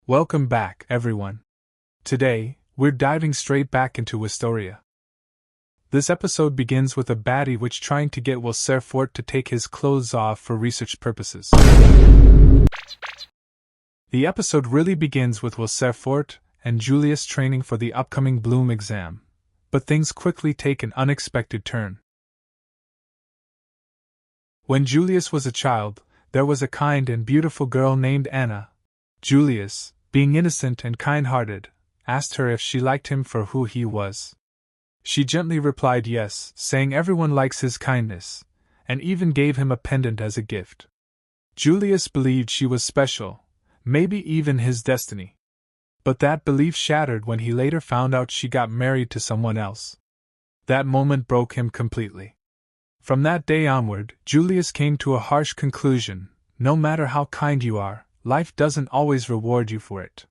Welcome back, everyone. Today, we're diving straight back into Wistoria. This episode begins with a baddie witch trying to get Will Serfort to take his clothes off for research purposes. The episode really begins with Will Serfort and Julius training for the upcoming Bloom exam, but things quickly take an unexpected turn. When Julius was a child, there was a kind and beautiful girl named Anna. Julius, being innocent and kind-hearted, asked her if she liked him for who he was. She gently replied yes, saying everyone likes his kindness, and even gave him a pendant as a gift. Julius believed she was special, maybe even his destiny. But that belief shattered when he later found out she got married to someone else. That moment broke him completely. From that day onward, Julius came to a harsh conclusion: no matter how kind you are, life doesn't always reward you for it.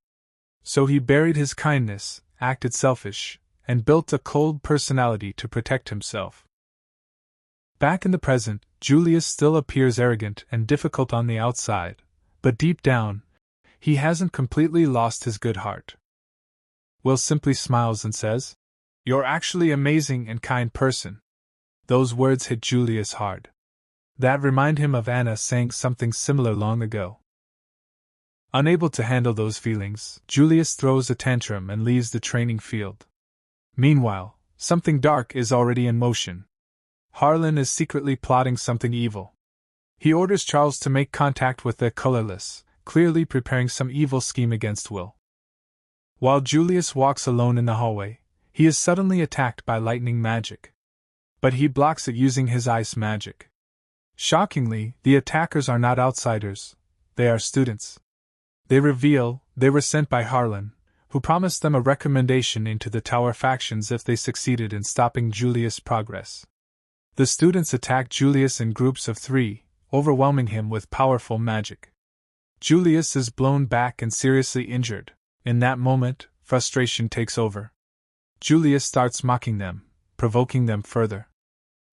So he buried his kindness, acted selfish, and built a cold personality to protect himself. Back in the present, Julius still appears arrogant and difficult on the outside, but deep down, he hasn't completely lost his good heart. Will simply smiles and says, "You're actually amazing and kind person." Those words hit Julius hard. That remind him of Anna saying something similar long ago. Unable to handle those feelings, Julius throws a tantrum and leaves the training field. Meanwhile, something dark is already in motion. Harlon is secretly plotting something evil. He orders Charles to make contact with the colorless, clearly preparing some evil scheme against Will. While Julius walks alone in the hallway, he is suddenly attacked by lightning magic. But he blocks it using his ice magic. Shockingly, the attackers are not outsiders, they are students. They reveal they were sent by Harlon, who promised them a recommendation into the Tower factions if they succeeded in stopping Julius' progress. The students attack Julius in groups of 3, overwhelming him with powerful magic. Julius is blown back and seriously injured. In that moment, frustration takes over. Julius starts mocking them, provoking them further.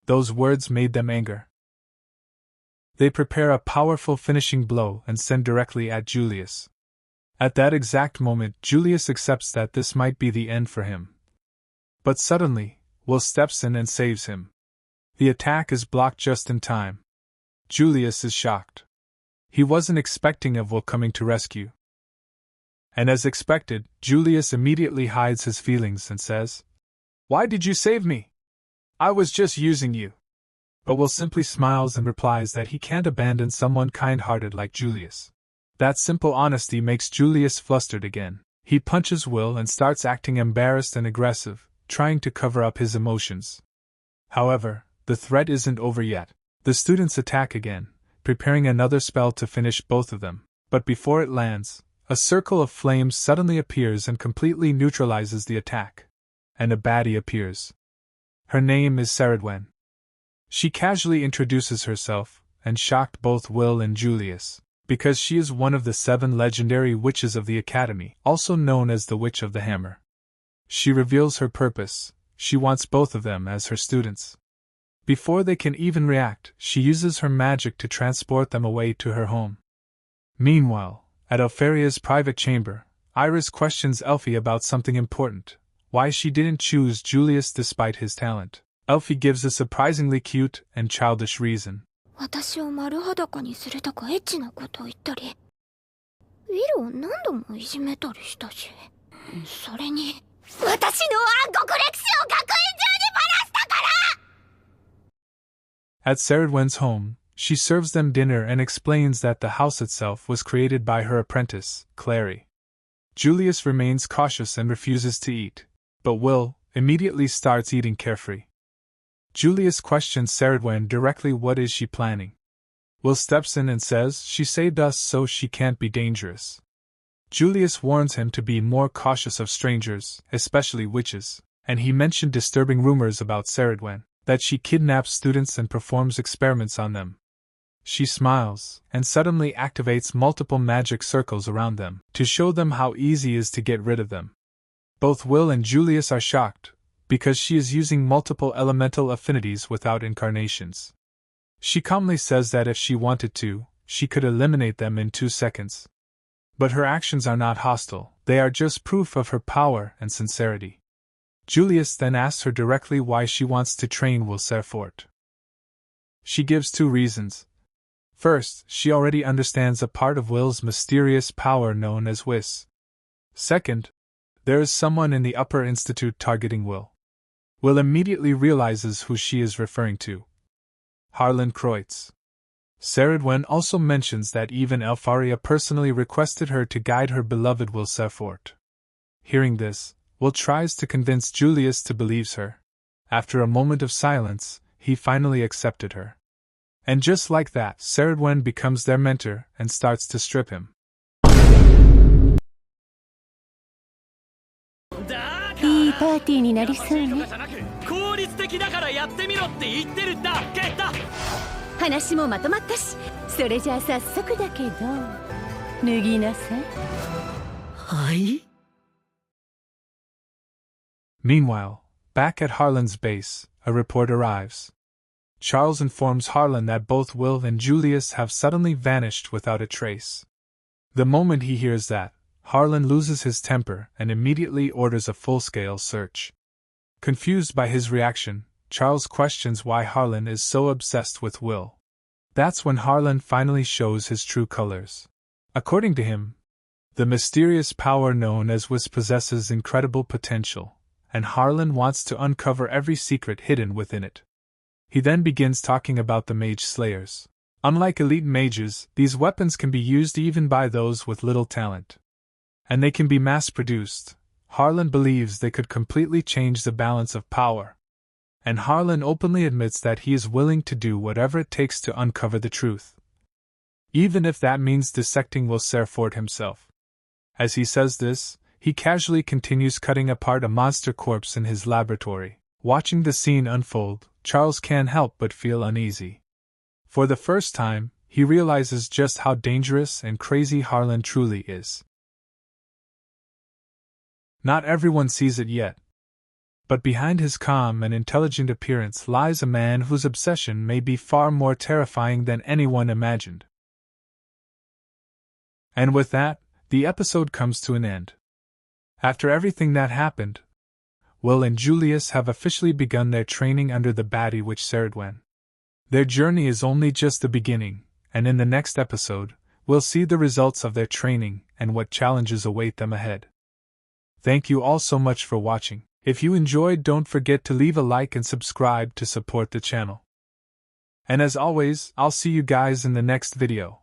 Those words made them anger. They prepare a powerful finishing blow and send directly at Julius. At that exact moment, Julius accepts that this might be the end for him. But suddenly, Will steps in and saves him. The attack is blocked just in time. Julius is shocked. He wasn't expecting of Will coming to rescue. And as expected, Julius immediately hides his feelings and says, "Why did you save me? I was just using you." But Will simply smiles and replies that he can't abandon someone kind-hearted like Julius. That simple honesty makes Julius flustered again. He punches Will and starts acting embarrassed and aggressive, trying to cover up his emotions. However, the threat isn't over yet. The students attack again, preparing another spell to finish both of them. But before it lands, a circle of flames suddenly appears and completely neutralizes the attack. And a baddie appears. Her name is Cerridwen. She casually introduces herself, and shocked both Will and Julius, because she is one of the 7 legendary witches of the Academy, also known as the Witch of the Hammer. She reveals her purpose: she wants both of them as her students. Before they can even react, she uses her magic to transport them away to her home. Meanwhile, at Elpharia's private chamber, Iris questions Elfie about something important: why she didn't choose Julius despite his talent. Elfie gives a surprisingly cute and childish reason. 私を丸裸にするとかエッチなことを言ったり、ウィルを何度もいじめたりしたし、それに私の暗黒歴史を学園中にばらしたから！ At Cerridwen's home, she serves them dinner and explains that the house itself was created by her apprentice, Clary. Julius remains cautious and refuses to eat, but Will immediately starts eating carefree. Julius questions Cerridwen directly what is she planning. Will steps in and says she saved us so she can't be dangerous. Julius warns him to be more cautious of strangers, especially witches, and he mentioned disturbing rumors about Cerridwen, that she kidnaps students and performs experiments on them. She smiles, and suddenly activates multiple magic circles around them, to show them how easy it is to get rid of them. Both Will and Julius are shocked, because she is using multiple elemental affinities without incarnations. She calmly says that if she wanted to, she could eliminate them in 2 seconds. But her actions are not hostile, they are just proof of her power and sincerity. Julius then asks her directly why she wants to train Will Serfort. She gives 2 reasons. First, she already understands a part of Will's mysterious power known as Whis. Second, there is someone in the Upper Institute targeting Will. Will immediately realizes who she is referring to. Harlon Kreutz. Cerridwen also mentions that even Elfaria personally requested her to guide her beloved Will Serfort. Hearing this, Will tries to convince Julius to believe her. After a moment of silence, he finally accepted her. And just like that, Cerridwen becomes their mentor and starts to strip him. いいパーティーになりそうね。効率的だからやってみろって言ってるだけだ。話もまとまったし、それじゃあ早速だけど、脱ぎなさい。はい。Meanwhile, back at Harlon's base, a report arrives. Charles informs Harlon that both Will and Julius have suddenly vanished without a trace. The moment he hears that, Harlon loses his temper and immediately orders a full-scale search. Confused by his reaction, Charles questions why Harlon is so obsessed with Will. That's when Harlon finally shows his true colors. According to him, the mysterious power known as Whis possesses incredible potential, and Harlon wants to uncover every secret hidden within it. He then begins talking about the Mage Slayers. Unlike elite mages, these weapons can be used even by those with little talent. And they can be mass-produced. Harlon believes they could completely change the balance of power. And Harlon openly admits that he is willing to do whatever it takes to uncover the truth. Even if that means dissecting Will Serfort himself. As he says this, he casually continues cutting apart a monster corpse in his laboratory. Watching the scene unfold, Charles can't help but feel uneasy. For the first time, he realizes just how dangerous and crazy Harlon truly is. Not everyone sees it yet. But behind his calm and intelligent appearance lies a man whose obsession may be far more terrifying than anyone imagined. And with that, the episode comes to an end. After everything that happened, Will and Julius have officially begun their training under the baddie witch Cerridwen. Their journey is only just the beginning, and in the next episode, we'll see the results of their training and what challenges await them ahead. Thank you all so much for watching. If you enjoyed, don't forget to leave a like and subscribe to support the channel. And as always, I'll see you guys in the next video.